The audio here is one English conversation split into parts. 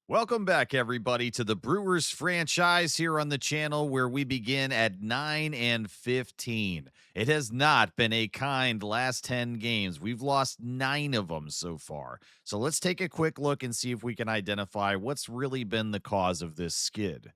Welcome back, everybody, to the Brewers franchise here on the channel where we begin at 9-15. It has not been a kind last 10 games. We've lost 9 of them so far. So let's take a quick look and see if we can identify what's really been the cause of this skid.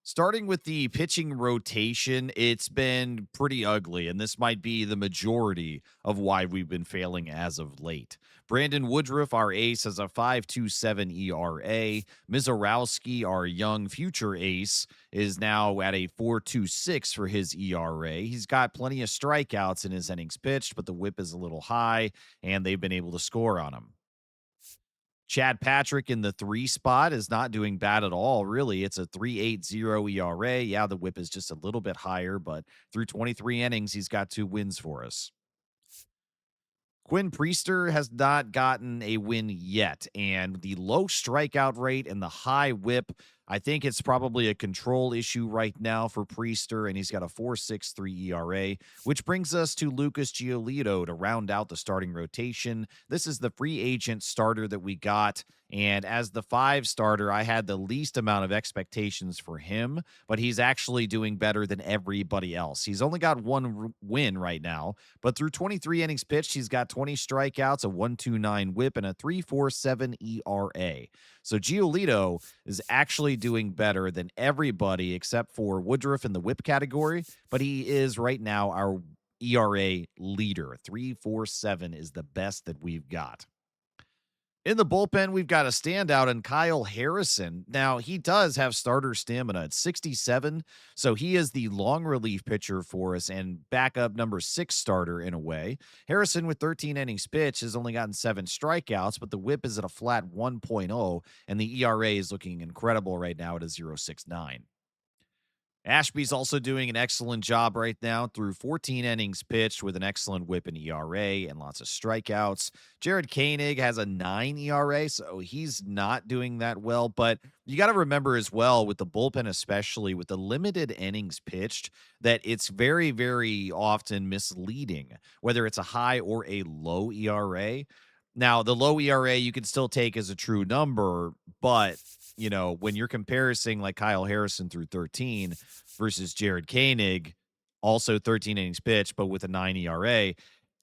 Starting with the pitching rotation, it's been pretty ugly, and this might be the majority of why we've been failing as of late. Brandon Woodruff, our ace, has a 5.27 ERA. Mizorowski, our young future ace, is now at a 4.26 for his ERA. He's got plenty of strikeouts in his innings pitched, but the whip is a little high, and they've been able to score on him. Chad Patrick in the 3 spot is not doing bad at all, really. It's a 3.80 ERA. Yeah, the whip is just a little bit higher, but through 23 innings, he's got 2 wins for us. Quinn Priester has not gotten a win yet, and the low strikeout rate and the high whip, I think it's probably a control issue right now for Priester, and he's got a 4.63 ERA, which brings us to Lucas Giolito to round out the starting rotation. This is the free agent starter that we got, and as the 5 starter, I had the least amount of expectations for him, but he's actually doing better than everybody else. He's only got one win right now, but through 23 innings pitched, he's got 20 strikeouts, a 1.29 whip, and a 3.47 ERA. So Giolito is actually doing better than everybody except for Woodruff in the whip category, but he is right now our ERA leader. 3.47 is the best that we've got. In the bullpen, we've got a standout in Kyle Harrison. Now, he does have starter stamina at 67, so he is the long relief pitcher for us and backup number 6 starter in a way. Harrison, with 13 innings pitched, has only gotten 7 strikeouts, but the whip is at a flat 1.0, and the ERA is looking incredible right now at a 0.69. Ashby's also doing an excellent job right now through 14 innings pitched with an excellent whip and ERA and lots of strikeouts. Jared Koenig has a 9 ERA, so he's not doing that well. But you got to remember as well, with the bullpen, especially with the limited innings pitched, that it's very, very often misleading, whether it's a high or a low ERA. Now, the low ERA you can still take as a true number, but when you're comparing like Kyle Harrison through 13 versus Jared Koenig, also 13 innings pitched, but with a 9 ERA,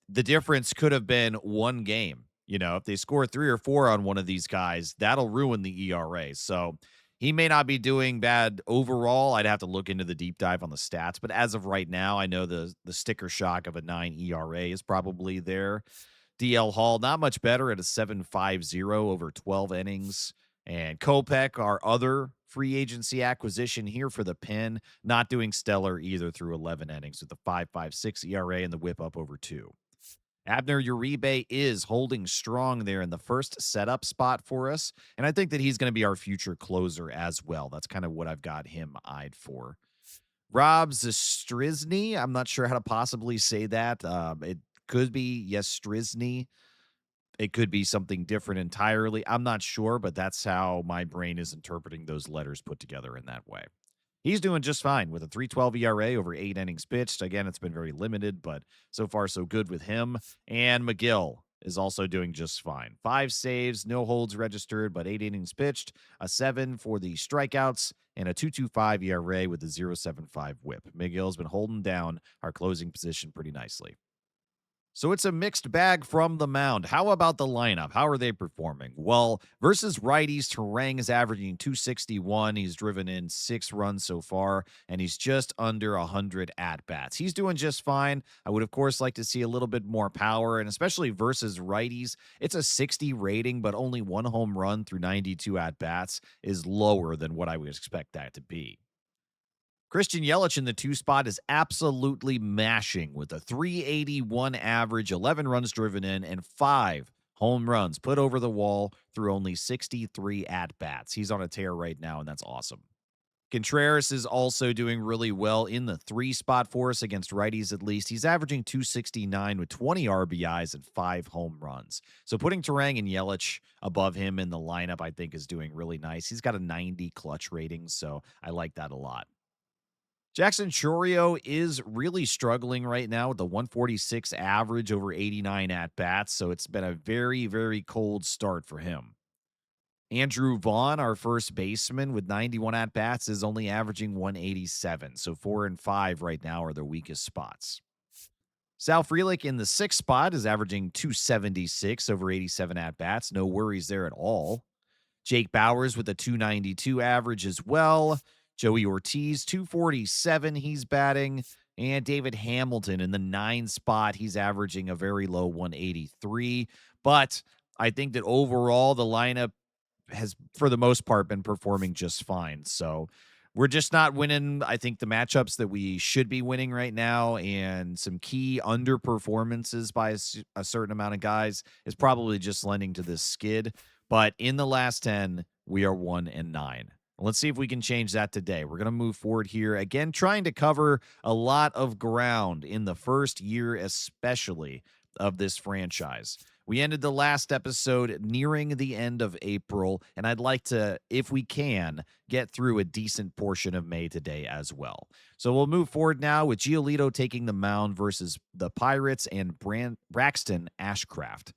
the difference could have been one game. If they score 3 or 4 on one of these guys, that'll ruin the ERA. So he may not be doing bad overall. I'd have to look into the deep dive on the stats, but as of right now, I know the sticker shock of a 9 ERA is probably there. DL Hall, not much better at a 7.50 over 12 innings. And Kopech, our other free agency acquisition here for the Pen, not doing stellar either through 11 innings with a 5.56 ERA and the whip up over 2. Abner Uribe is holding strong there in the first setup spot for us, and I think that he's going to be our future closer as well. That's kind of what I've got him eyed for. Rob Zastrizny, I'm not sure how to possibly say that. It could be Yestrizny. It could be something different entirely. I'm not sure, but that's how my brain is interpreting those letters put together in that way. He's doing just fine with a 3.12 ERA over 8 innings pitched. Again, it's been very limited, but so far so good with him. And McGill is also doing just fine. 5 saves, no holds registered, but 8 innings pitched, a 7 for the strikeouts, and a 2.25 ERA with a 0.75 whip. McGill's been holding down our closing position pretty nicely. So it's a mixed bag from the mound. How about the lineup? How are they performing? Well, versus righties, Terang is averaging 261. He's driven in 6 runs so far, and he's just under 100 at-bats. He's doing just fine. I would, of course, like to see a little bit more power, and especially versus righties. It's a 60 rating, but only 1 home run through 92 at-bats is lower than what I would expect that to be. Christian Yelich in the 2 spot is absolutely mashing with a 381 average, 11 runs driven in, and 5 home runs put over the wall through only 63 at-bats. He's on a tear right now, and that's awesome. Contreras is also doing really well in the 3 spot for us against righties at least. He's averaging 269 with 20 RBIs and 5 home runs. So putting Terang and Yelich above him in the lineup, I think, is doing really nice. He's got a 90 clutch rating, so I like that a lot. Jackson Chourio is really struggling right now with the 146 average over 89 at-bats, so it's been a very, very cold start for him. Andrew Vaughn, our first baseman with 91 at-bats, is only averaging 187. So 4 and 5 right now are the weakest spots. Sal Frelick in the 6th spot is averaging 276 over 87 at-bats. No worries there at all. Jake Bauers with a 292 average as well. Joey Ortiz, 247 he's batting. And David Hamilton in the 9 spot, he's averaging a very low 183. But I think that overall the lineup has, for the most part, been performing just fine. So we're just not winning, I think, the matchups that we should be winning right now. And some key underperformances by a certain amount of guys is probably just lending to this skid. But in the last 10, we are 1 and 9. Let's see if we can change that today. We're going to move forward here. Again, trying to cover a lot of ground in the first year, especially of this franchise. We ended the last episode nearing the end of April, and I'd like to, if we can, get through a decent portion of May today as well. So we'll move forward now with Giolito taking the mound versus the Pirates and Braxton Ashcraft.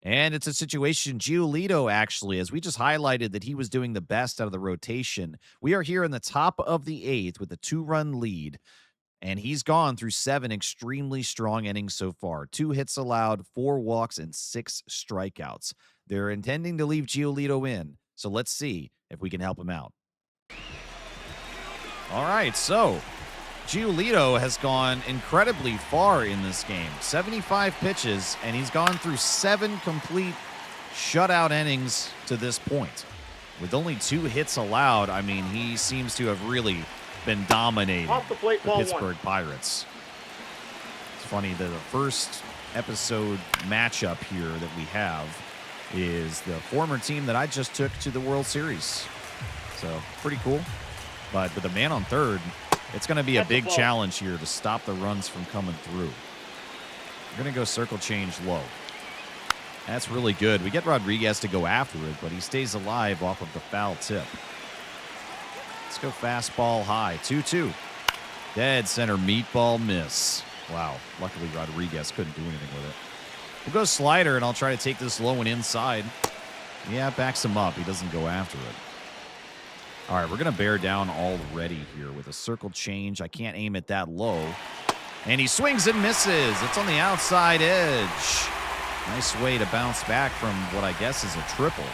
And it's a situation, Giolito, actually, as we just highlighted that he was doing the best out of the rotation. We are here in the top of the 8th with a 2-run lead, and he's gone through 7 extremely strong innings so far. 2 hits allowed, 4 walks, and 6 strikeouts. They're intending to leave Giolito in, so let's see if we can help him out. All right, so Giolito has gone incredibly far in this game. 75 pitches, and he's gone through 7 complete shutout innings to this point. With only 2 hits allowed, I mean, he seems to have really been dominating Off the plate, the ball Pittsburgh 1. Pirates. It's funny that the first episode matchup here that we have is the former team that I just took to the World Series. So, pretty cool. But with a man on third, it's going to be a big challenge here to stop the runs from coming through. We're going to go circle change low. That's really good. We get Rodriguez to go after it, but he stays alive off of the foul tip. Let's go fastball high. 2-2. Dead center meatball miss. Wow. Luckily, Rodriguez couldn't do anything with it. We'll go slider, and I'll try to take this low and inside. Yeah, backs him up. He doesn't go after it. All right, we're going to bear down already here with a circle change. I can't aim it that low. And he swings and misses. It's on the outside edge. Nice way to bounce back from what I guess is a triple.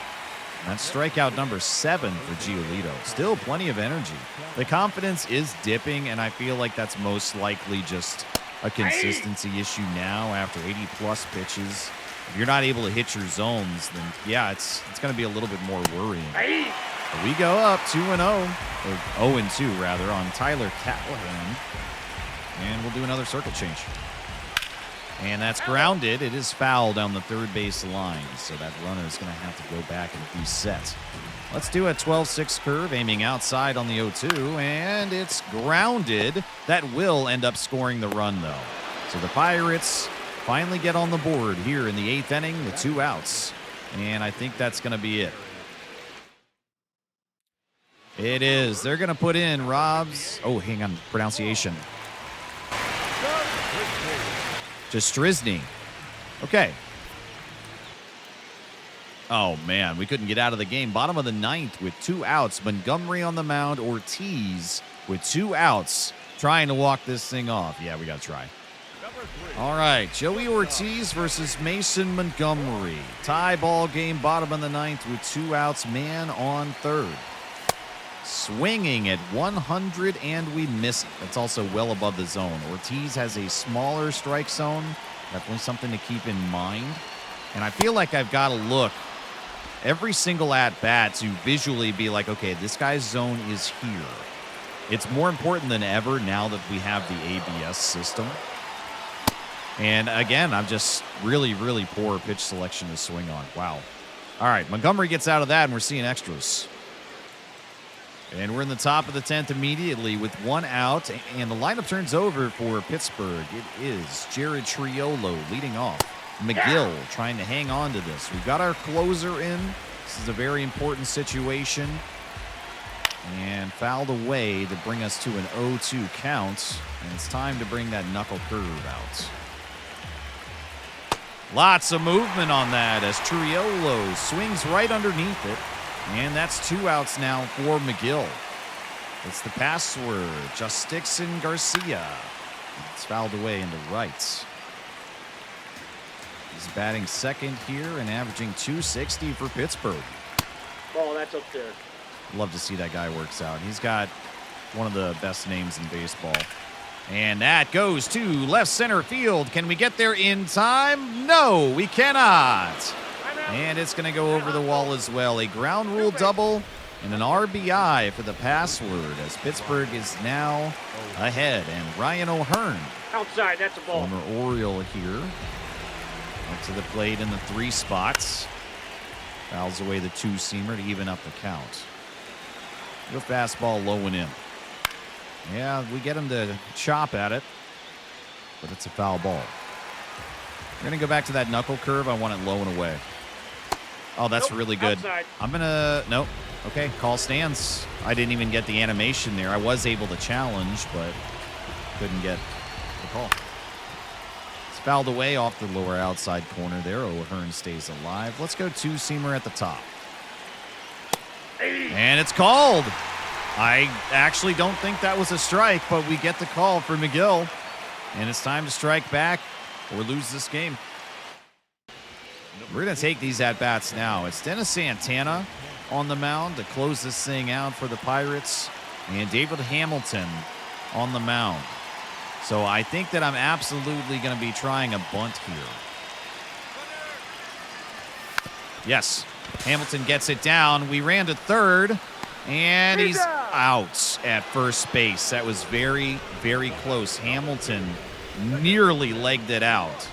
That's strikeout number 7 for Giolito. Still plenty of energy. The confidence is dipping, and I feel like that's most likely just a consistency issue now after 80-plus pitches. If you're not able to hit your zones, then, yeah, it's going to be a little bit more worrying. But we go up 2-0, or 0-2, rather, on Tyler Callahan. And we'll do another circle change. And that's grounded. It is foul down the third base line, so that runner is going to have to go back and reset. Let's do a 12-6 curve, aiming outside on the 0-2, and it's grounded. That will end up scoring the run, though. So the Pirates finally get on the board here in the 8th inning with 2 outs, and I think that's going to be it. It is. They're going to put in Rob's, hang on, pronunciation. Strizny. Okay. Oh, man, we couldn't get out of the game. Bottom of the 9th with 2 outs. Montgomery on the mound. Ortiz with 2 outs. Trying to walk this thing off. Yeah, we got to try. All right, Joey Ortiz versus Mason Montgomery. Tie ball game, bottom of the 9th with 2 outs. Man on third. Swinging at 100, and we miss it. That's also well above the zone. Ortiz has a smaller strike zone. Definitely something to keep in mind. And I feel like I've got to look every single at-bat to visually be like, okay, this guy's zone is here. It's more important than ever now that we have the ABS system. And again, I'm just really, really poor pitch selection to swing on. Wow. All right, Montgomery gets out of that, and we're seeing extras. And we're in the top of the 10th immediately with 1 out, and the lineup turns over for Pittsburgh. It is Jared Triolo leading off. McGill trying to hang on to this. We've got our closer in. This is a very important situation. And fouled away to bring us to an 0-2 count. And it's time to bring that knuckle curve out. Lots of movement on that as Triolo swings right underneath it. And that's 2 outs now for McGill. It's the password, Justixon Garcia. It's fouled away into right. He's batting second here and averaging .260 for Pittsburgh. Oh, that's up there. Love to see that guy works out. He's got one of the best names in baseball. And that goes to left center field. Can we get there in time? No, we cannot. And it's going to go over the wall as well. A ground rule double and an RBI for the password as Pittsburgh is now ahead. And Ryan O'Hearn, Outside, that's a ball. former Oriole here, up to the plate in the 3 spots. Fouls away the 2-seamer to even up the count. Your fastball low and in. Yeah, we get him to chop at it, but it's a foul ball. We're going to go back to that knuckle curve. I want it low and away. Oh, that's really good. Outside. I'm going to, nope. Okay, call stands. I didn't even get the animation there. I was able to challenge, but couldn't get the call. It's fouled away off the lower outside corner there. O'Hearn stays alive. Let's go 2-seamer at the top. And it's called. I actually don't think that was a strike, but we get the call for McGill. And it's time to strike back or lose this game. We're going to take these at-bats now. It's Dennis Santana on the mound to close this thing out for the Pirates, and David Hamilton on the mound. So I think that I'm absolutely going to be trying a bunt here. Yes, Hamilton gets it down. We ran to third, and he's out at first base. That was very, very close. Hamilton nearly legged it out.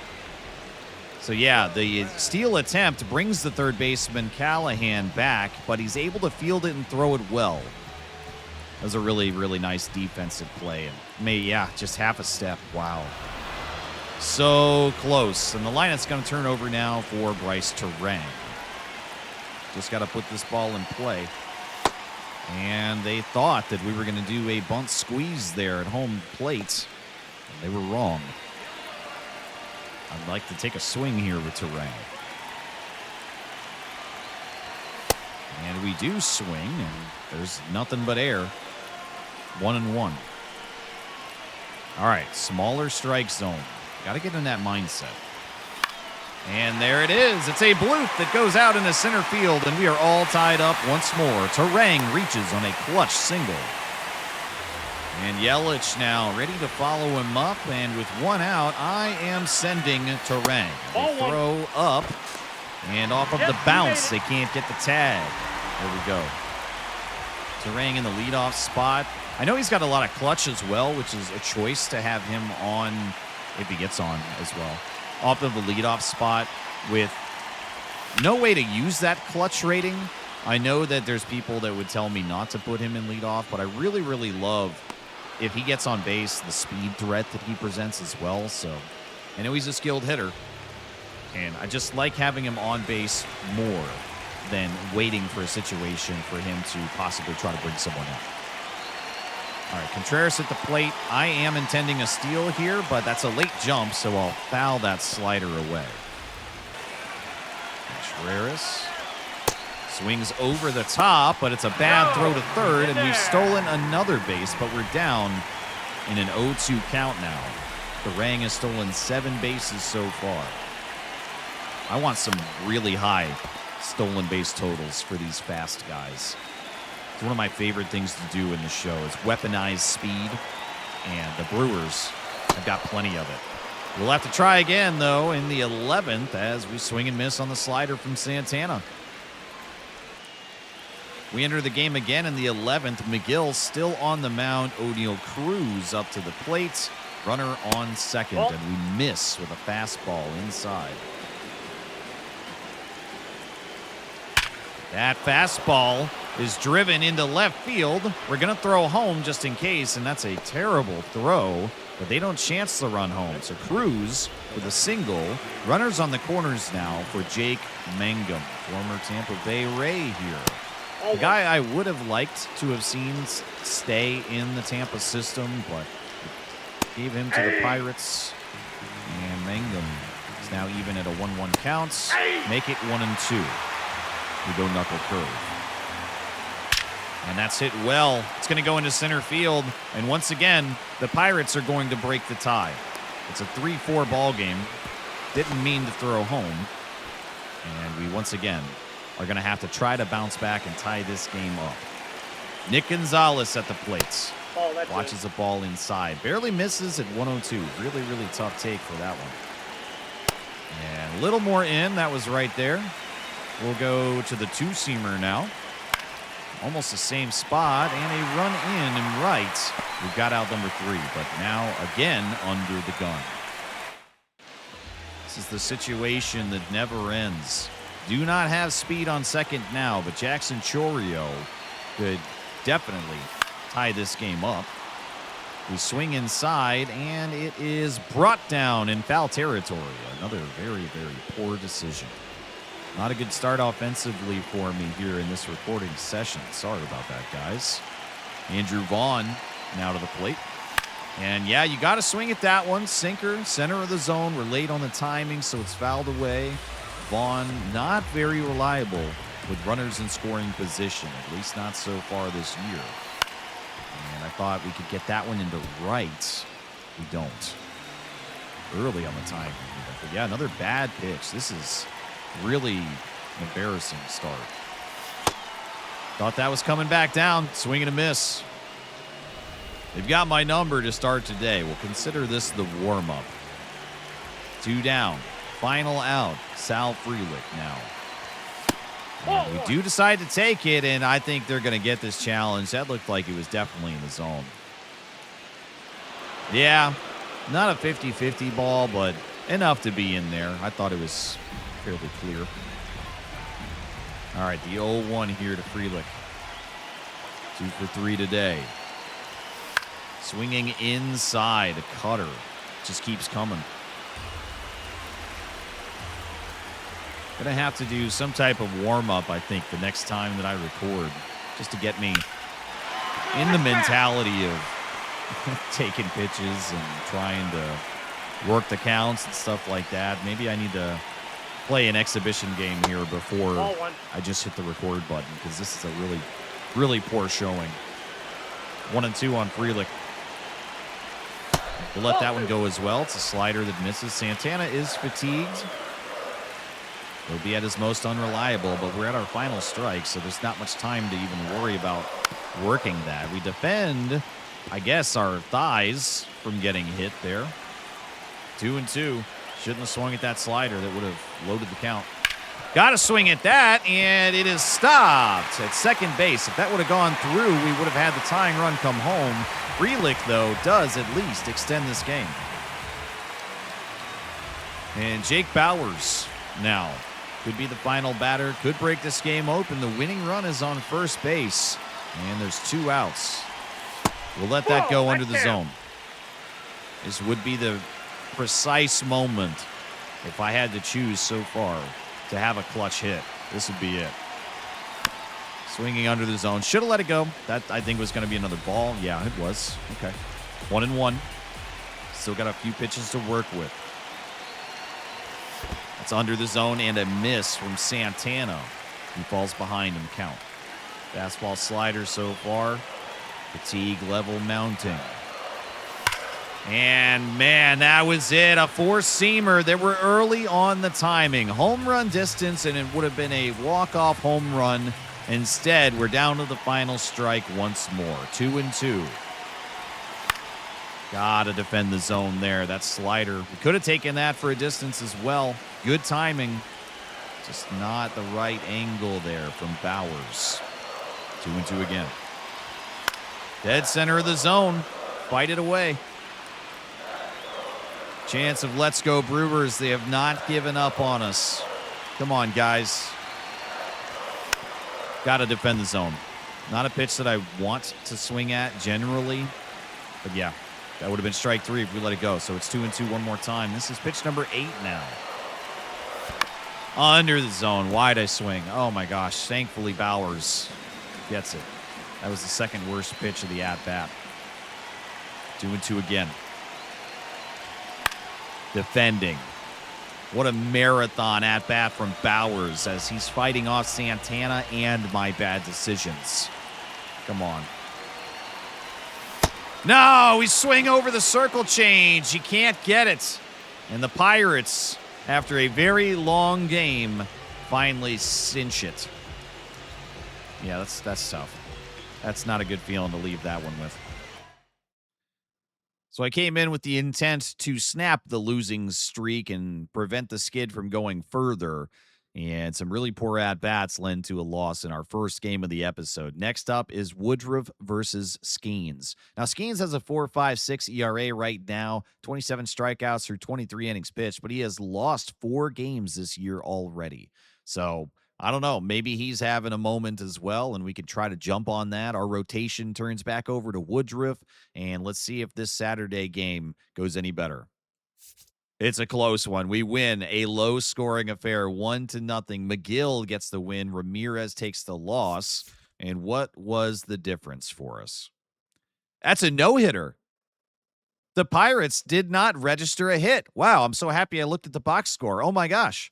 So, yeah, the steal attempt brings the third baseman Callahan back, but he's able to field it and throw it well. That was a really, really nice defensive play. And just half a step. Wow. So close. And the lineup's going to turn over now for Bryce Terang. Just got to put this ball in play. And they thought that we were going to do a bunt squeeze there at home plate. They were wrong. I'd like to take a swing here with Terang. And we do swing, and there's nothing but air. 1-1. All right, smaller strike zone. Got to get in that mindset. And there it is. It's a bloop that goes out into center field, and we are all tied up once more. Terang reaches on a clutch single. And Yelich now ready to follow him up, and with 1 out, I am sending Terang. They throw up, and off of the bounce, they can't get the tag. There we go. Terang in the leadoff spot. I know he's got a lot of clutch as well, which is a choice to have him on, if he gets on as well, off of the leadoff spot with no way to use that clutch rating. I know that there's people that would tell me not to put him in leadoff, but I really, really love if he gets on base, the speed threat that he presents as well. So I know he's a skilled hitter, and I just like having him on base more than waiting for a situation for him to possibly try to bring someone in. All right, Contreras at the plate. I am intending a steal here, but that's a late jump, so I'll foul that slider away. Contreras swings over the top, but it's a bad throw to third, and we've stolen another base, but we're down in an 0-2 count now. Terang has stolen 7 bases so far. I want some really high stolen base totals for these fast guys. It's one of my favorite things to do in the show is weaponize speed, and the Brewers have got plenty of it. We'll have to try again, though, in the 11th as we swing and miss on the slider from Santana. We enter the game again in the 11th. McGill still on the mound. O'Neal Cruz up to the plate. Runner on second, and we miss with a fastball inside. That fastball is driven into left field. We're going to throw home just in case, and that's a terrible throw, but they don't chance the run home. So Cruz with a single. Runners on the corners now for Jake Mangum, former Tampa Bay Ray here. The guy I would have liked to have seen stay in the Tampa system, but gave him to the Pirates. And Mangum It's now even at a 1-1 counts. Make it 1-2. We go knuckle curve. And that's hit well. It's going to go into center field. And once again, the Pirates are going to break the tie. It's a 3-4 ball game. Didn't mean to throw home. And we once again are going to have to try to bounce back and tie this game up. Nick Gonzalez at the plates. Watches the ball inside. Barely misses at 102. Really, really tough take for that one. And a little more in. That was right there. We'll go to the two-seamer now. Almost the same spot, and a run in and right. We've got out number 3, but now again under the gun. This is the situation that never ends. Do not have speed on second now, but Jackson Chorio could definitely tie this game up. We swing inside, and it is brought down in foul territory. Another very, very poor decision. Not a good start offensively for me here in this recording session. Sorry about that, guys. Andrew Vaughn now to the plate. And, yeah, you got to swing at that one. Sinker, center of the zone. We're late on the timing, so it's fouled away. Vaughn not very reliable with runners in scoring position, at least not so far this year. And I thought we could get that one into right. We don't. Early on the timing. But, yeah, another bad pitch. This is really embarrassing start. Thought that was coming back down. Swing and a miss. They've got my number to start today. We'll consider this the warm-up. 2 down. Final out. Sal Frelick now. And we do decide to take it, and I think they're going to get this challenge. That looked like it was definitely in the zone. Yeah, not a 50-50 ball, but enough to be in there. I thought it was fairly clear. All right, the 0-1 here to Frelick. 2 for 3 today. Swinging inside, a cutter. Just keeps coming. Gonna have to do some type of warm-up, I think, the next time that I record, just to get me in the mentality of taking pitches and trying to work the counts and stuff like that. Maybe I need to play an exhibition game here before I just hit the record button, because this is a really, really poor showing. 1-2 on Frelick. We'll let that one go as well. It's a slider that misses. Santana is fatigued. He'll be at his most unreliable, but we're at our final strike, so there's not much time to even worry about working that. We defend, I guess, our thighs from getting hit there. 2-2. Shouldn't have swung at that slider. That would have loaded the count. Got to swing at that, and it is stopped at second base. If that would have gone through, we would have had the tying run come home. Frelick, though, does at least extend this game. And Jake Bowers now could be the final batter. Could break this game open. The winning run is on first base, and there's 2 outs. We'll let that go under the zone. This would be the precise moment, if I had to choose so far, to have a clutch hit. This would be it. Swinging under the zone. Should have let it go. That, I think, was going to be another ball. Yeah, it was. Okay. 1-1. Still got a few pitches to work with. That's under the zone and a miss from Santana. He falls behind him count. Fastball slider so far. Fatigue level mounting. And, man, that was it. A four-seamer. They were early on the timing. Home run distance, and it would have been a walk-off home run. Instead, we're down to the final strike once more. 2-2. Gotta defend the zone there. That slider. We could have taken that for a distance as well. Good timing. Just not the right angle there from Bowers. 2-2 again. Dead center of the zone. Fight it away. Chance of let's go Brewers. They have not given up on us. Come on, guys. Got to defend the zone. Not a pitch that I want to swing at generally. But, yeah, that would have been strike 3 if we let it go. So it's 2-2 one more time. This is pitch number 8 now. Under the zone. Wide I swing. Oh, my gosh. Thankfully, Bowers gets it. That was the second worst pitch of the at-bat. 2-2 again. Defending. What a marathon at bat from Bowers as he's fighting off Santana and my bad decisions. Come on. No, we swing over the circle change. You can't get it. And the Pirates, after a very long game, finally cinch it. Yeah, that's tough. That's not a good feeling to leave that one with. So I came in with the intent to snap the losing streak and prevent the skid from going further. And some really poor at-bats led to a loss in our first game of the episode. Next up is Woodruff versus Skeens. Now, Skeens has a 4.56 ERA right now, 27 strikeouts through 23 innings pitched, but he has lost 4 games this year already. So I don't know. Maybe he's having a moment as well, and we can try to jump on that. Our rotation turns back over to Woodruff, and let's see if this Saturday game goes any better. It's a close one. We win a low-scoring affair, 1-0. McGill gets the win. Ramirez takes the loss. And what was the difference for us? That's a no-hitter. The Pirates did not register a hit. Wow, I'm so happy I looked at the box score. Oh, my gosh.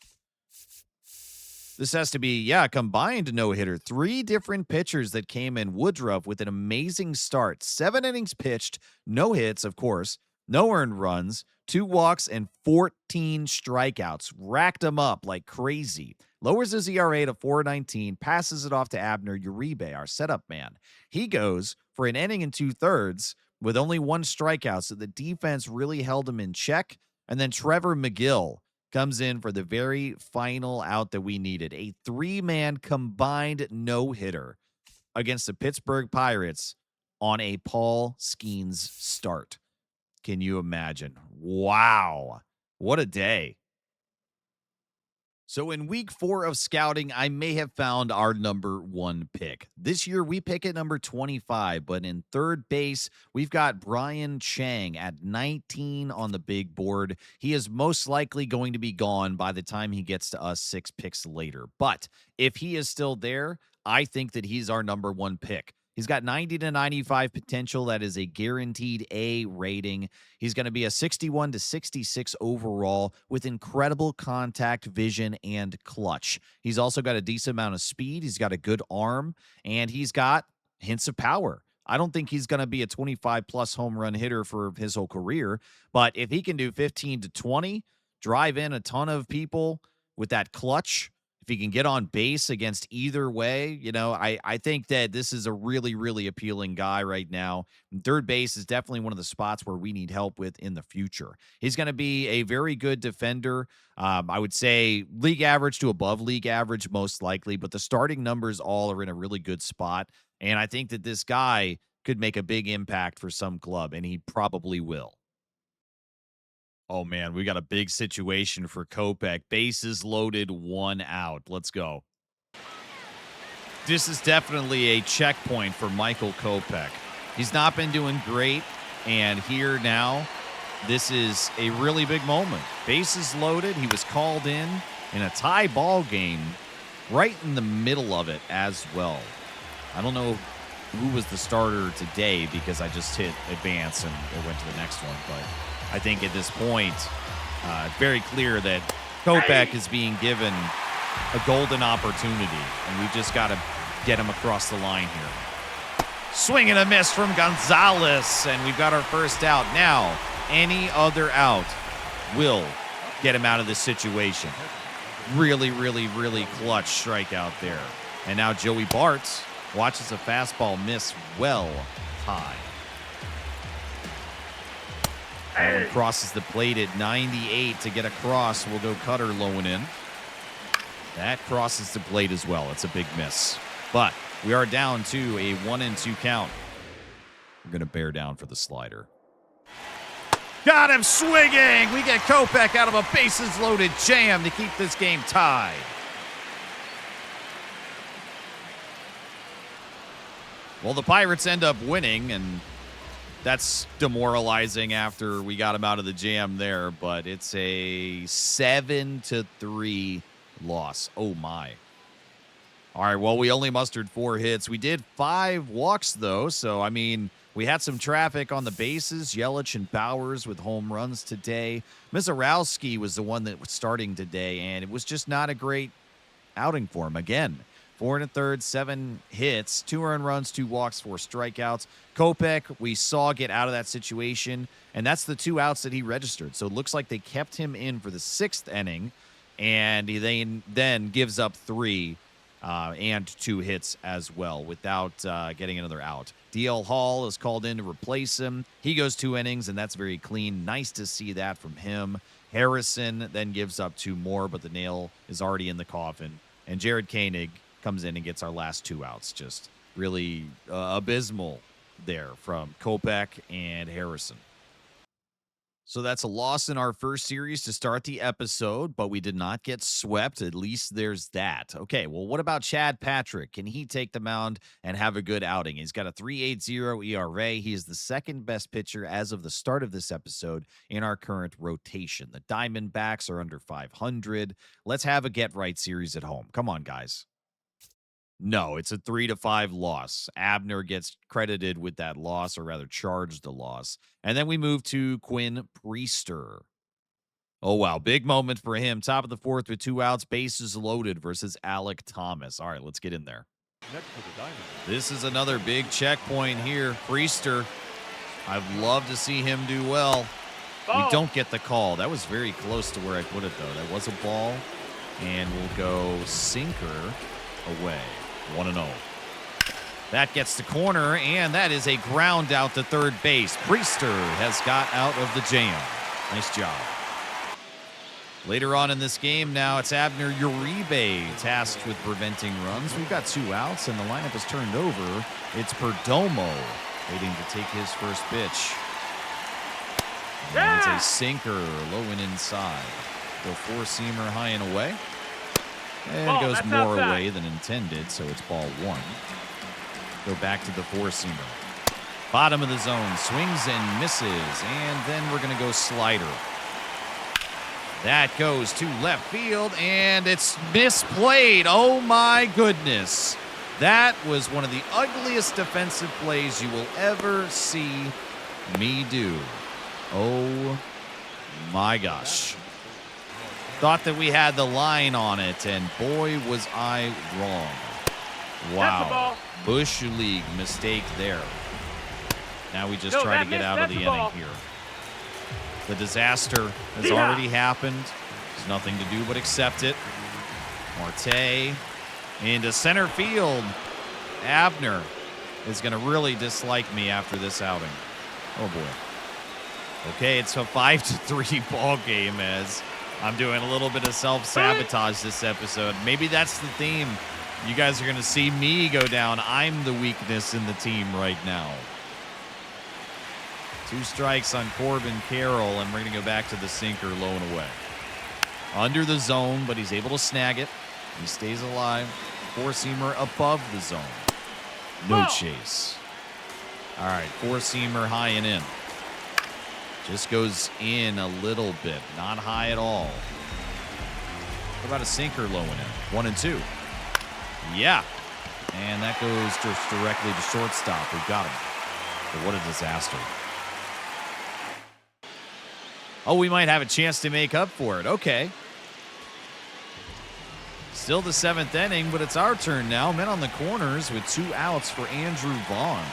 This has to be, a combined no-hitter. 3 different pitchers that came in. Woodruff with an amazing start. 7 innings pitched, no hits, of course, no earned runs, 2 walks, and 14 strikeouts. Racked them up like crazy. Lowers his ERA to 4.19, passes it off to Abner Uribe, our setup man. He goes for an inning and 2/3 with only 1 strikeout, so the defense really held him in check. And then Trevor McGill comes in for the very final out that we needed. A 3-man combined no-hitter against the Pittsburgh Pirates on a Paul Skeens start. Can you imagine? Wow. What a day. So in week 4 of scouting, I may have found our number 1 pick. This year, we pick at number 25, but in third base, we've got Brian Chang at 19 on the big board. He is most likely going to be gone by the time he gets to us 6 picks later. But if he is still there, I think that he's our number 1 pick. He's got 90 to 95 potential. That is a guaranteed A rating. He's going to be a 61 to 66 overall with incredible contact, vision, and clutch. He's also got a decent amount of speed. He's got a good arm, and he's got hints of power. I don't think he's going to be a 25-plus home run hitter for his whole career, but if he can do 15 to 20, drive in a ton of people with that clutch, if he can get on base against either way, I think that this is a really, really appealing guy right now. And third base is definitely one of the spots where we need help with in the future. He's going to be a very good defender. I would say league average to above league average, most likely, but the starting numbers all are in a really good spot. And I think that this guy could make a big impact for some club, and he probably will. Oh, man, we got a big situation for Kopech. Bases loaded, 1 out. Let's go. This is definitely a checkpoint for Michael Kopech. He's not been doing great, and here now, this is a really big moment. Bases loaded. He was called in a tie ball game right in the middle of it as well. I don't know who was the starter today because I just hit advance and it went to the next one, but I think at this point, very clear that Kopech is being given a golden opportunity, and we've just got to get him across the line here. Swing and a miss from Gonzalez, and we've got our first out. Now, any other out will get him out of this situation. Really, really, really clutch strikeout there. And now Joey Bart watches a fastball miss well high. And crosses the plate at 98 to get across. We'll go Cutter low and in. That crosses the plate as well. It's a big miss. But we are down to a 1-2 count. We're going to bear down for the slider. Got him swinging. We get Kopech out of a bases-loaded jam to keep this game tied. Well, the Pirates end up winning, and that's demoralizing after we got him out of the jam there, but it's a 7-3 loss. Oh, my. All right, well, we only mustered 4 hits. We did 5 walks, though, so, I mean, We had some traffic on the bases. Yelich and Bowers with home runs today. Mizorowski was the one that was starting today, and it was just not a great outing for him. Again, 4 1/3, 7 hits, 2 earned runs, 2 walks, 4 strikeouts. Kopech, we saw get out of that situation, and that's the 2 outs that he registered. So it looks like they kept him in for the 6th inning, and he then gives up 3 and 2 hits as well without getting another out. DL Hall is called in to replace him. He goes 2 innings, and that's very clean. Nice to see that from him. Harrison then gives up 2 more, but the nail is already in the coffin. And Jared Koenig comes in and gets our last 2 outs. Just really abysmal there from Kopech and Harrison. So that's a loss in our first series to start the episode, but we did not get swept. At least there's that. Okay, well, what about Chad Patrick? Can he take the mound and have a good outing? He's got a 3.80 ERA. He is the second best pitcher as of the start of this episode in our current rotation. The Diamondbacks are under 500. Let's have a get-right series at home. Come on, guys. No, it's a 3-5 loss. Abner gets credited with that loss, or rather charged the loss. And then we move to Quinn Priester. Oh, wow. Big moment for him. Top of the 4th with 2 outs, bases loaded versus Alec Thomas. All right, let's get in there. This is another big checkpoint here. Priester, I'd love to see him do well. We don't get the call. That was very close to where I put it, though. That was a ball. And we'll go sinker away. 1-0. That gets the corner, and that is a ground out to third base. Priester has got out of the jam. Nice job. Later on in this game now, it's Abner Uribe tasked with preventing runs. We've got 2 outs, and the lineup is turned over. It's Perdomo waiting to take his first pitch. And it's a sinker, low and inside. The 4-seamer high and away. And it goes more away than intended, so it's ball 1. Go back to the 4-seamer. Bottom of the zone, swings and misses, and then we're going to go slider. That goes to left field, and it's misplayed. Oh, my goodness. That was one of the ugliest defensive plays you will ever see me do. Oh, my gosh. Thought that we had the line on it, and boy, was I wrong. Wow. Bush League mistake there. Now we just try to get out of the inning here. The disaster has already happened. There's nothing to do but accept it. Marte into center field. Abner is going to really dislike me after this outing. Oh, boy. Okay, it's a 5-3 ball game as I'm doing a little bit of self-sabotage this episode. Maybe that's the theme. You guys are going to see me go down. I'm the weakness in the team right now. 2 strikes on Corbin Carroll, and we're going to go back to the sinker low and away. Under the zone, but he's able to snag it. He stays alive. 4-seamer above the zone. No chase. All right, 4-seamer high and in. Just goes in a little bit, not high at all. What about a sinker low and in? 1-2. Yeah. And that goes just directly to shortstop. We've got him. But what a disaster. Oh, we might have a chance to make up for it. Okay. Still the 7th inning, but it's our turn now. Men on the corners with 2 outs for Andrew Vaughn.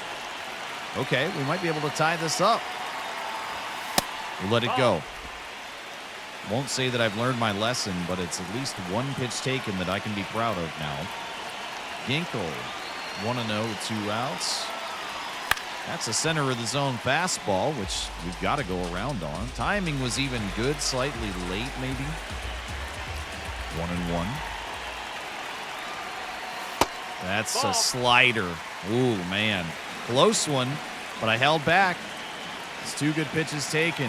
Okay, we might be able to tie this up. We'll let it go. Won't say that I've learned my lesson, but it's at least 1 pitch taken that I can be proud of now. Ginkel, 1-0 with 2 outs. That's a center of the zone fastball, which we've got to go around on. Timing was even good, slightly late maybe. 1-1. That's a slider. Ooh, man. Close one, but I held back. It's 2 good pitches taken.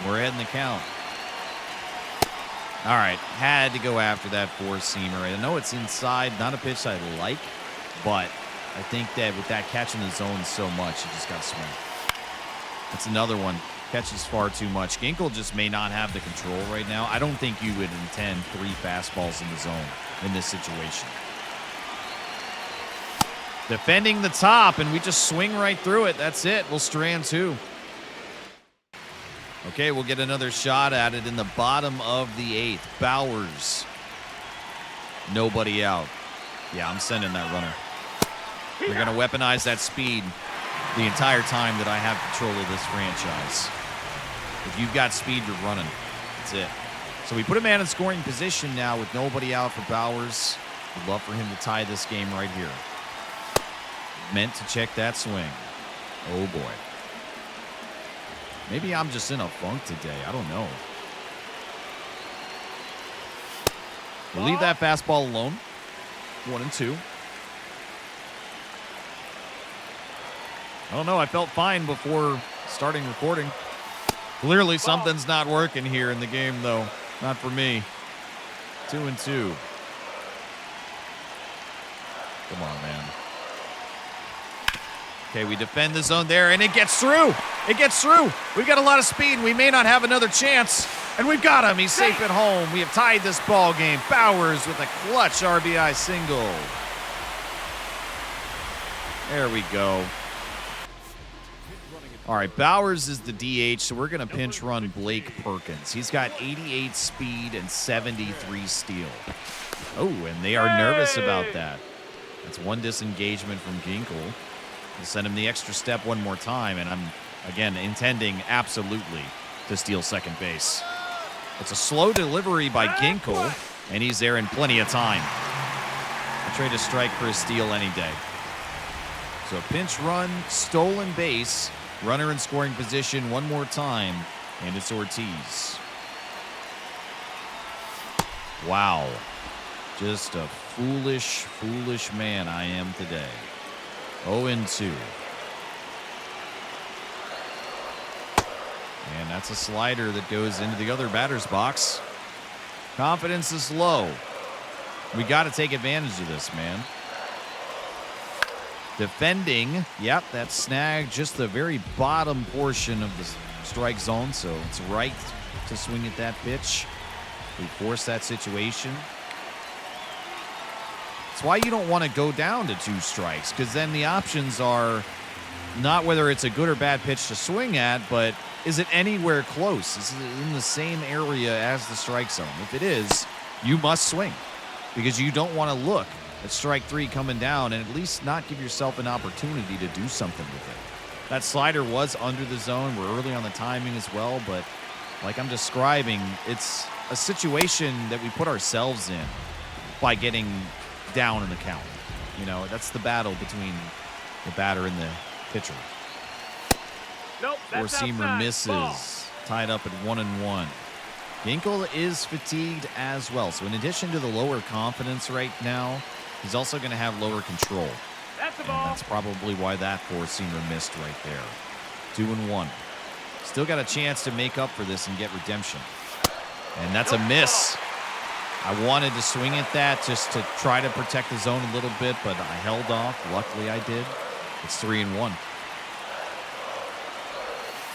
We're ahead in the count. All right, had to go after that 4-seamer. I know it's inside, not a pitch I like, but I think that with that catch in the zone so much, you just got to swing. That's another one. Catches far too much. Ginkel just may not have the control right now. I don't think you would intend 3 fastballs in the zone in this situation. Defending the top, and we just swing right through it. That's it. We'll strand 2. Okay, we'll get another shot at it in the bottom of the 8th. Bowers. Nobody out. Yeah, I'm sending that runner. We're going to weaponize that speed the entire time that I have control of this franchise. If you've got speed, you're running. That's it. So we put a man in scoring position now with nobody out for Bowers. Would love for him to tie this game right here. Meant to check that swing. Oh, boy. Maybe I'm just in a funk today. I don't know. We'll leave that fastball alone. 1-2. I don't know. I felt fine before starting recording. Clearly something's not working here in the game, though. Not for me. 2-2. Come on, man. Okay, we defend the zone there, and it gets through. It gets through. We've got a lot of speed. We may not have another chance, and we've got him. He's safe at home. We have tied this ball game. Bowers with a clutch RBI single. There we go. All right, Bowers is the DH, so we're going to pinch run Blake Perkins. He's got 88 speed and 73 steal. Oh, and they are nervous about that. That's one disengagement from Ginkel. We'll send him the extra step one more time, and I'm, again, intending absolutely to steal second base. It's a slow delivery by Ginkel, and he's there in plenty of time. I'll trade a strike for a steal any day. So pinch run, stolen base, runner in scoring position one more time, and it's Ortiz. Wow. Just a foolish, foolish man I am today. 0-2. And that's a slider that goes into the other batter's box. Confidence is low. We got to take advantage of this, man. Defending. Yep, that snagged just the very bottom portion of the strike zone, so it's right to swing at that pitch. We force that situation. That's why you don't want to go down to 2 strikes, because then the options are not whether it's a good or bad pitch to swing at, but is it anywhere close? Is it in the same area as the strike zone? If it is, you must swing, because you don't want to look at strike 3 coming down and at least not give yourself an opportunity to do something with it. That slider was under the zone. We're early on the timing as well, but like I'm describing, it's a situation that we put ourselves in by getting down in the count. You know, that's the battle between the batter and the pitcher. Nope, that's Four-seamer outside. misses. Ball. Tied up at 1-1. Ginkel is fatigued as well. So in addition to the lower confidence right now, he's also going to have lower control. That's the And ball. that's probably why that four-seamer missed right there. 2-1. Still got a chance to make up for this and get redemption. And that's a miss. I wanted to swing at that just to try to protect the zone a little bit, but I held off. Luckily, I did. It's 3-1.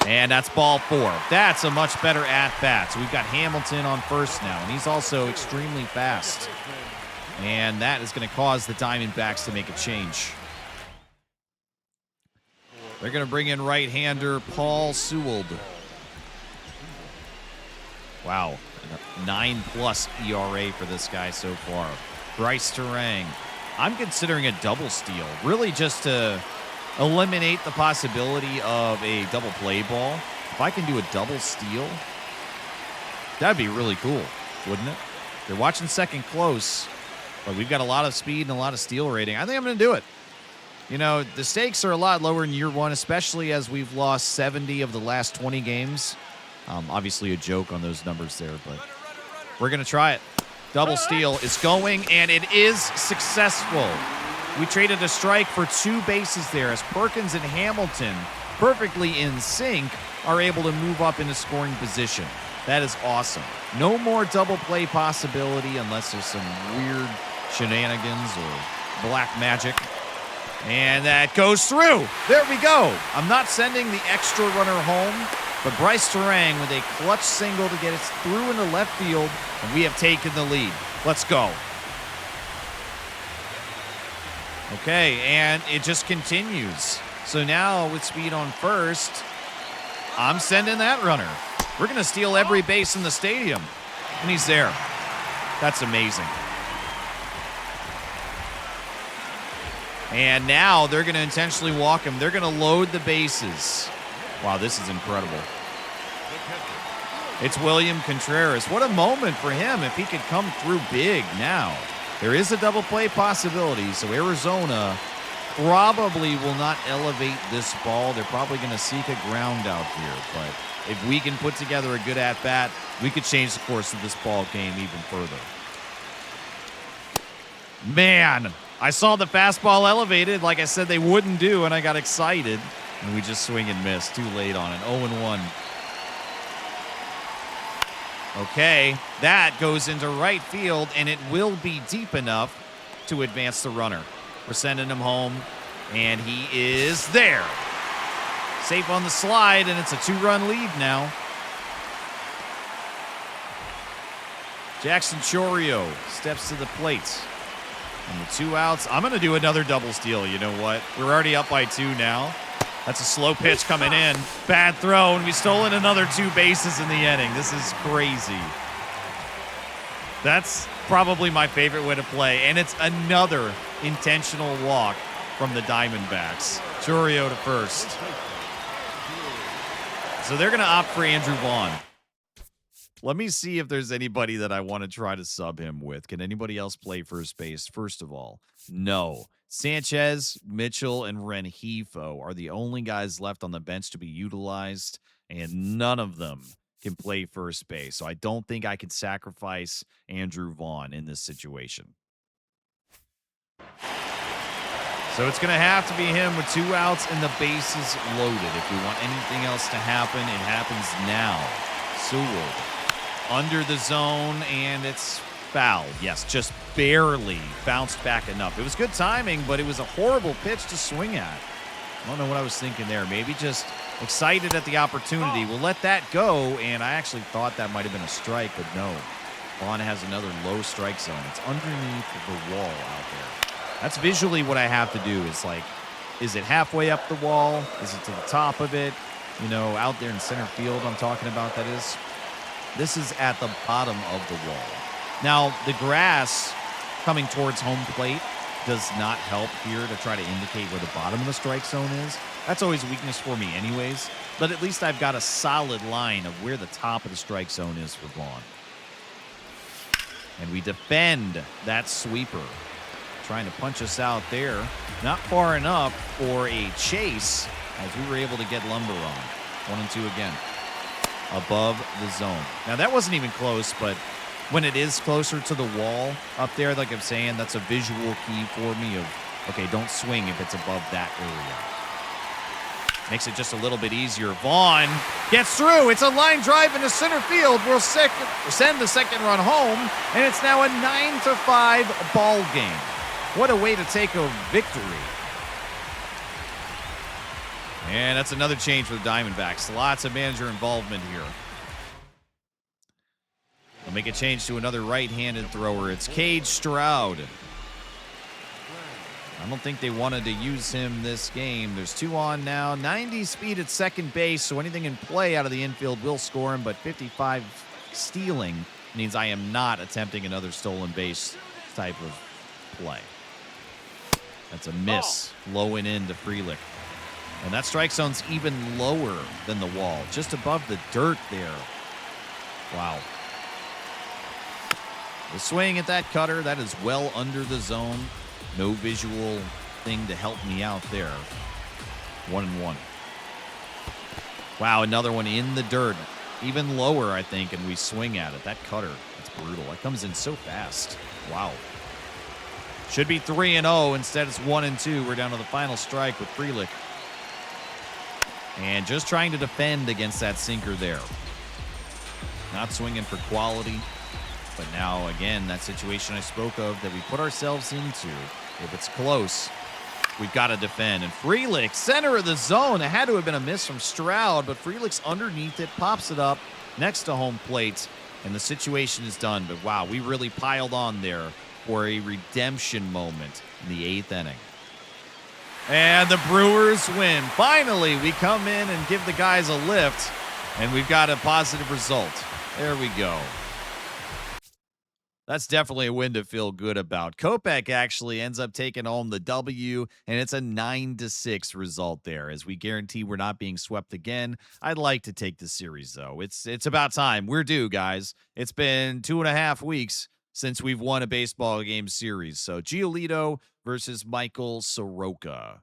And that's ball 4. That's a much better at-bat. So we've got Hamilton on first now, and he's also extremely fast. And that is going to cause the Diamondbacks to make a change. They're going to bring in right-hander Paul Sewell. Wow. 9+ ERA for this guy so far. Bryce Terang. I'm considering a double steal, really just to eliminate the possibility of a double play ball. If I can do a double steal, that'd be really cool, wouldn't it? They're watching second close, but we've got a lot of speed and a lot of steal rating. I think I'm going to do it. You know, the stakes are a lot lower in year one, especially as we've lost 70 of the last 20 games. Obviously a joke on those numbers there, but we're going to try it. Double steal is going, and it is successful. We traded a strike for 2 bases there as Perkins and Hamilton, perfectly in sync, are able to move up into scoring position. That is awesome. No more double play possibility unless there's some weird shenanigans or black magic. And that goes through. There we go. I'm not sending the extra runner home, but Bryce Terang with a clutch single to get us through into left field, and we have taken the lead. Let's go. Okay, and it just continues. So now with speed on first, I'm sending that runner. We're going to steal every base in the stadium. And he's there. That's amazing. And now they're going to intentionally walk him. They're going to load the bases. Wow, this is incredible. It's William Contreras. What a moment for him if he could come through big now. There is a double play possibility, so Arizona probably will not elevate this ball. They're probably going to seek a ground out here. But if we can put together a good at-bat, we could change the course of this ball game even further. Man, I saw the fastball elevated like I said they wouldn't do, and I got excited. And we just swing and miss. Too late on it. 0-1. Okay, that goes into right field, and it will be deep enough to advance the runner. We're sending him home, and he is there. Safe on the slide, and it's a 2-run lead now. Jackson Chourio steps to the plate. And the 2 outs. I'm going to do another double steal. You know what? We're already up by 2 now. That's a slow pitch coming in. Bad throw, and we've stolen another 2 bases in the inning. This is crazy. That's probably my favorite way to play, and it's another intentional walk from the Diamondbacks. Chourio to first. So they're going to opt for Andrew Vaughn. Let me see if there's anybody that I want to try to sub him with. Can anybody else play first base? First of all, no. Sanchez, Mitchell, and Rengifo are the only guys left on the bench to be utilized, and none of them can play first base. So I don't think I can sacrifice Andrew Vaughn in this situation. So it's going to have to be him with 2 outs and the bases loaded. If we want anything else to happen, it happens now. Sewell under the zone, and it's foul. Yes, just barely bounced back enough. It was good timing, but it was a horrible pitch to swing at. I don't know what I was thinking there. Maybe just excited at the opportunity. We'll let that go, and I actually thought that might have been a strike, but no. Vaughn has another low strike zone. It's underneath the wall out there. That's visually what I have to do. Is like, is it halfway up the wall? Is it to the top of it? You know, out there in center field I'm talking about, that is. This is at the bottom of the wall. Now, the grass coming towards home plate does not help here to try to indicate where the bottom of the strike zone is. That's always a weakness for me anyways, but at least I've got a solid line of where the top of the strike zone is for Vaughn. And we defend that sweeper. Trying to punch us out there. Not far enough for a chase as we were able to get Lumber on. 1-2 again. Above the zone. Now, that wasn't even close, but when it is closer to the wall up there, like I'm saying, that's a visual key for me of, okay, don't swing if it's above that area. Makes it just a little bit easier. Vaughn gets through. It's a line drive into center field. We'll send the second run home, and it's now a 9-5 ball game. What a way to take a victory. And that's another change for the Diamondbacks. Lots of manager involvement here. They'll make a change to another right-handed thrower. It's Cage Stroud. I don't think they wanted to use him this game. There's 2 on now. 90 speed at second base, so anything in play out of the infield will score him, but 55 stealing means I am not attempting another stolen base type of play. That's a miss. Low and in to Frelick. And that strike zone's even lower than the wall, just above the dirt there. Wow. The swing at that cutter, that is well under the zone. No visual thing to help me out there. 1-1. Wow, another one in the dirt. Even lower, I think, and we swing at it. That cutter, that's brutal. That comes in so fast. Wow. Should be 3-0. Instead, it's 1-2. We're down to the final strike with Frelick. And just trying to defend against that sinker there. Not swinging for quality. But now, again, that situation I spoke of that we put ourselves into. If it's close, we've got to defend. And Frelick, center of the zone. It had to have been a miss from Stroud, but Frelick's underneath it, pops it up next to home plate, and the situation is done. But, wow, we really piled on there for a redemption moment in the 8th inning. And the Brewers win. Finally, we come in and give the guys a lift, and we've got a positive result. There we go. That's definitely a win to feel good about. Kopech actually ends up taking home the W, and it's a 9-6 result there. As we guarantee we're not being swept again. I'd like to take the series, though. It's about time. We're due, guys. It's been 2.5 weeks since we've won a baseball game series. So Giolito versus Michael Soroka.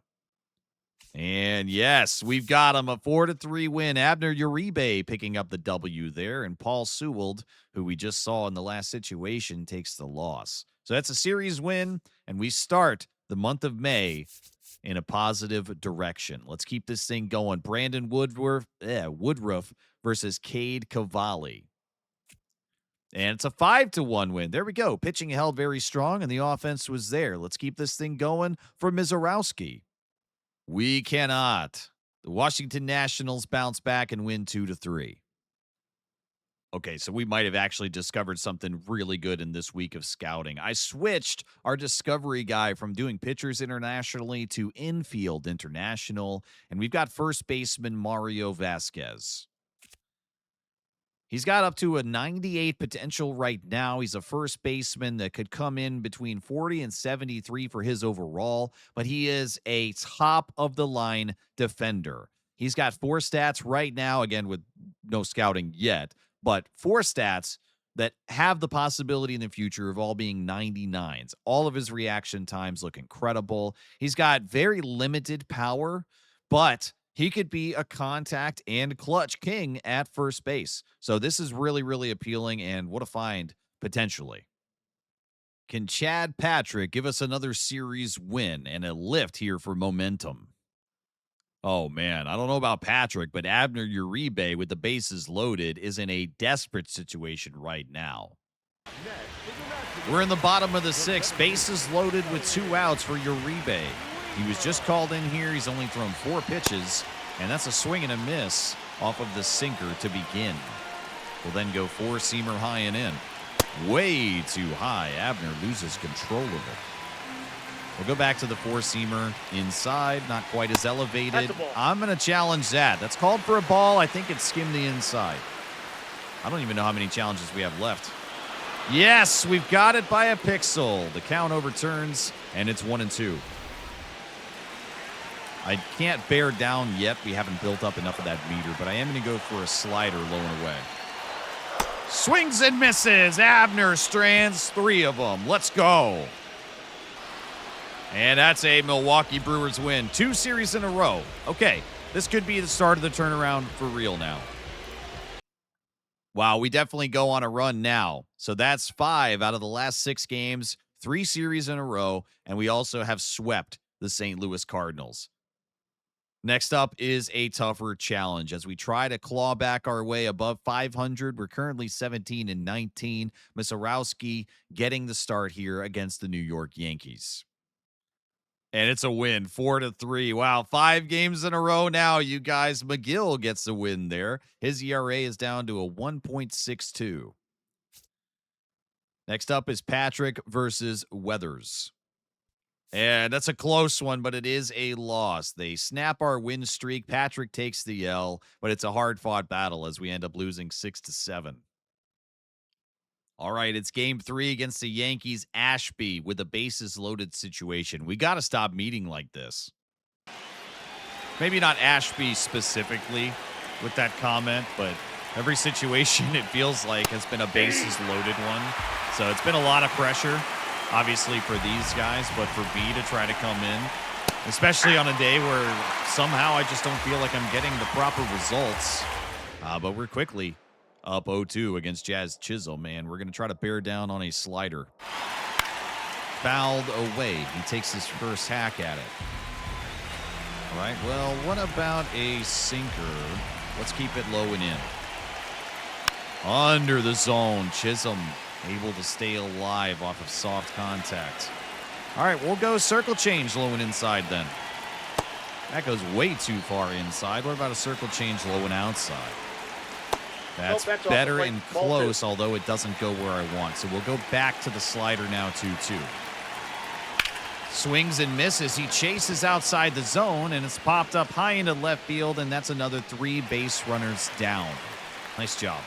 And yes, we've got him, a 4-3 win. Abner Uribe picking up the W there, and Paul Sewald, who we just saw in the last situation, takes the loss. So that's a series win, and we start the month of May in a positive direction. Let's keep this thing going. Brandon Woodruff versus Cade Cavalli. And it's a 5-1 win. There we go. Pitching held very strong, and the offense was there. Let's keep this thing going for Mizorowski. We cannot. The Washington Nationals bounce back and win 2-3. Okay, so we might have actually discovered something really good in this week of scouting. I switched our discovery guy from doing pitchers internationally to infield international, and we've got first baseman Mario Vasquez. He's got up to a 98 potential right now. He's a first baseman that could come in between 40 and 73 for his overall, but he is a top-of-the-line defender. He's got 4 stats right now, again, with no scouting yet, but 4 stats that have the possibility in the future of all being 99s. All of his reaction times look incredible. He's got very limited power, but he could be a contact and clutch king at first base. So this is really, really appealing, and what a find, potentially. Can Chad Patrick give us another series win and a lift here for momentum? Oh, man, I don't know about Patrick, but Abner Uribe with the bases loaded is in a desperate situation right now. We're in the bottom of the 6th, bases loaded with 2 outs for Uribe. He was just called in here. He's only thrown 4 pitches, and that's a swing and a miss off of the sinker to begin. We'll then go 4-seamer high and in. Way too high. Abner loses control of it. We'll go back to the 4-seamer inside, not quite as elevated. I'm going to challenge that. That's called for a ball. I think it skimmed the inside. I don't even know how many challenges we have left. Yes, we've got it by a pixel. The count overturns, and it's 1-2. I can't bear down yet. We haven't built up enough of that meter, but I am going to go for a slider low and away. Swings and misses. Abner strands 3 of them. Let's go. And that's a Milwaukee Brewers win. 2 series in a row. Okay, this could be the start of the turnaround for real now. Wow, we definitely go on a run now. So that's 5 out of the last 6 games, 3 series in a row, and we also have swept the St. Louis Cardinals. Next up is a tougher challenge as we try to claw back our way above 500. We're currently 17-19. Mizorowski getting the start here against the New York Yankees. And it's a win, 4-3. Wow, 5 games in a row now, you guys. McGill gets the win there. His ERA is down to a 1.62. Next up is Patrick versus Weathers. And that's a close one, but it is a loss. They snap our win streak. Patrick takes the L, but it's a hard-fought battle as we end up losing 6-7. All right, it's game 3 against the Yankees. Ashby with a bases-loaded situation. We got to stop meeting like this. Maybe not Ashby specifically with that comment, but every situation it feels like has been a bases-loaded one. So it's been a lot of pressure, obviously, for these guys, but for B to try to come in, especially on a day where somehow I just don't feel like I'm getting the proper results. But we're quickly up 0-2 against Jazz Chisholm, man. We're going to try to bear down on a slider. Fouled away. He takes his first hack at it. All right, well, what about a sinker? Let's keep it low and in. Under the zone, Chisholm able to stay alive off of soft contact. All right, we'll go circle change low and inside then. That goes way too far inside. What about a circle change low and outside? That's better and close, although it doesn't go where I want. So we'll go back to the slider now, 2-2. Swings and misses. He chases outside the zone, and it's popped up high into left field, and that's another 3 base runners down. Nice job.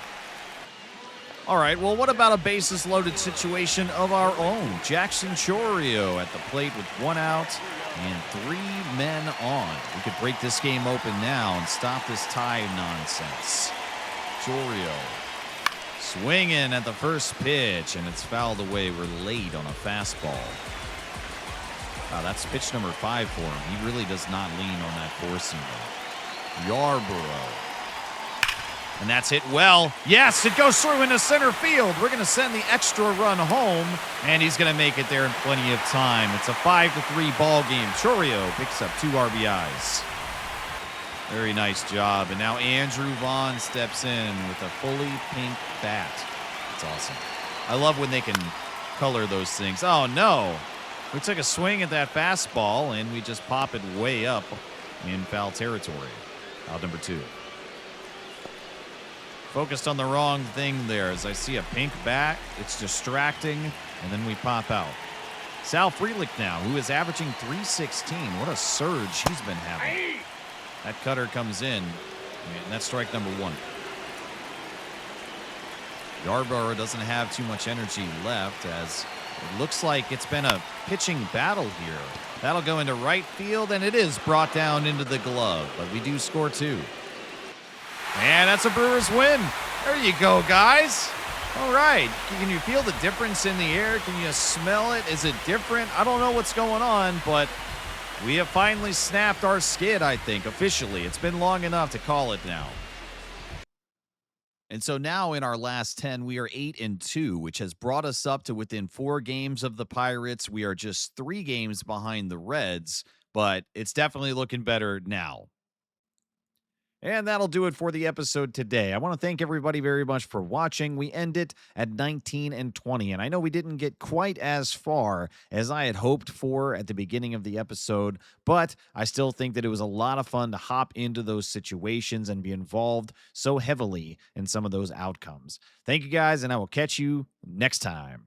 All right, well, what about a bases-loaded situation of our own? Jackson Chourio at the plate with 1 out and 3 men on. We could break this game open now and stop this tie nonsense. Chourio swinging at the first pitch, and it's fouled away. We're late on a fastball. Wow, that's pitch number 5 for him. He really does not lean on that four-seamer. Yarborough. And that's hit well. Yes, it goes through into center field. We're going to send the extra run home, and he's going to make it there in plenty of time. It's a 5-3 ball game. Chourio picks up 2 RBIs. Very nice job. And now Andrew Vaughn steps in with a fully pink bat. That's awesome. I love when they can color those things. Oh, no. We took a swing at that fastball, and we just pop it way up in foul territory. Out number 2. Focused on the wrong thing there as I see a pink bat. It's distracting, and then we pop out. Sal Frelick now, who is averaging .316. What a surge he's been having. That cutter comes in, and that's strike number 1. Yarborough doesn't have too much energy left as it looks like it's been a pitching battle here. That'll go into right field, and it is brought down into the glove, but we do score 2. And that's a Brewers win. There you go, guys. All right. Can you feel the difference in the air? Can you smell it? Is it different? I don't know what's going on, but we have finally snapped our skid, I think, officially. It's been long enough to call it now. And so now in our last 10, we are 8-2, which has brought us up to within 4 games of the Pirates. We are just 3 games behind the Reds, but it's definitely looking better now. And that'll do it for the episode today. I want to thank everybody very much for watching. We end it at 19-20, and I know we didn't get quite as far as I had hoped for at the beginning of the episode, but I still think that it was a lot of fun to hop into those situations and be involved so heavily in some of those outcomes. Thank you guys, and I will catch you next time.